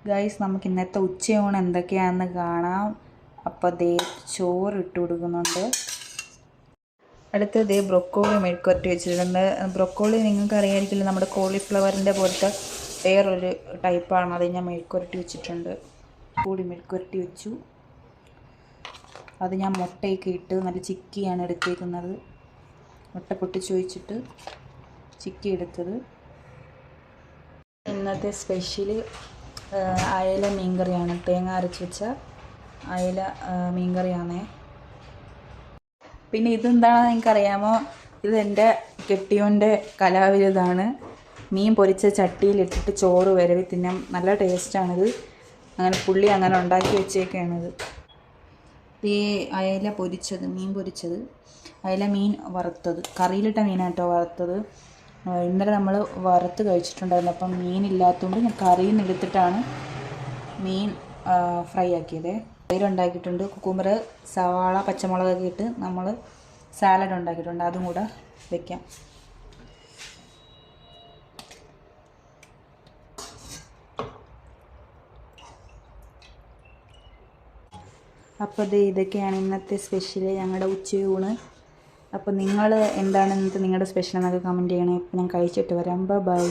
Guys, നമുക്ക് ഇന്നത്തെ ഉച്ചയൂണ് എന്തൊക്കെയാണെന്ന് കാണാം. അപ്പോൾ ദേ ചോറ് ഇട്ട് കൊടുക്കുന്നുണ്ട്. അടുത്ത് ദേ ബ്രൊക്കോളി മെഴുക്കുവരട്ടി വെച്ചിട്ടുണ്ട്. ബ്രൊക്കോളി നിങ്ങൾക്ക് അറിയാമായിരിക്കില്ല, നമ്മുടെ കോളിഫ്ലവറിൻ്റെ പോലത്തെ വേറൊരു ടൈപ്പാണ്. അത് ഞാൻ മെഴുക്കുവരട്ടി വെച്ചിട്ടുണ്ട്. കൂടി മെഴുക്കുവരട്ടി വെച്ചു. അത് ഞാൻ മുട്ടയൊക്കെ ഇട്ട് നല്ല ചിക്കിയാണ് എടുത്തേക്കുന്നത്. മുട്ട പൊട്ടിച്ച് വെച്ചിട്ട് ചിക്കി എടുത്തത്. ഇന്നത്തെ സ്പെഷ്യൽ അയല മീൻകറിയാണ്. തേങ്ങ അരച്ച് വെച്ച അയല മീൻകറിയാണേ. പിന്നെ ഇതെന്താണെന്ന് നിങ്ങൾക്കറിയാമോ? ഇതെൻ്റെ കെട്ടിയോൻ്റെ കലാവിരുതാണ്. മീൻ പൊരിച്ച ചട്ടിയിലിട്ടിട്ട് ചോറ് വരവി തിന്നാൻ നല്ല ടേസ്റ്റാണിത്. അങ്ങനെ പുള്ളി അങ്ങനെ ഉണ്ടാക്കി വെച്ചേക്കാണിത്. ഈ അയല പൊരിച്ചത്, മീൻ പൊരിച്ചത്, അയല മീൻ വറുത്തത്, കറിയിലിട്ട മീനാട്ടോ വറുത്തത്. ഇന്നലെ നമ്മൾ വറുത്ത് കഴിച്ചിട്ടുണ്ടായിരുന്നു. അപ്പം മീനില്ലാത്തതുകൊണ്ട് ഞാൻ കറിയിൽ നിന്ന് എടുത്തിട്ടാണ് മീൻ ഫ്രൈ ആക്കിയത്. തൈര് ഉണ്ടാക്കിയിട്ടുണ്ട്. കുക്കുമ്പർ, സവാള, പച്ചമുളകൊക്കെ ഇട്ട് നമ്മൾ സാലഡ് ഉണ്ടാക്കിയിട്ടുണ്ട്. അതും കൂടെ വയ്ക്കാം. അപ്പോൾ ഇതൊക്കെയാണ് ഇന്നത്തെ സ്പെഷ്യൽ, ഞങ്ങളുടെ ഉച്ചയൂണ്. അപ്പോൾ നിങ്ങൾ എന്താണ് ഇന്നത്തെ നിങ്ങളുടെ സ്പെഷ്യൽ എന്നൊക്കെ കമൻറ്റ് ചെയ്യണേ. ഞാൻ കഴിച്ചിട്ട് വരാം. ബൈ.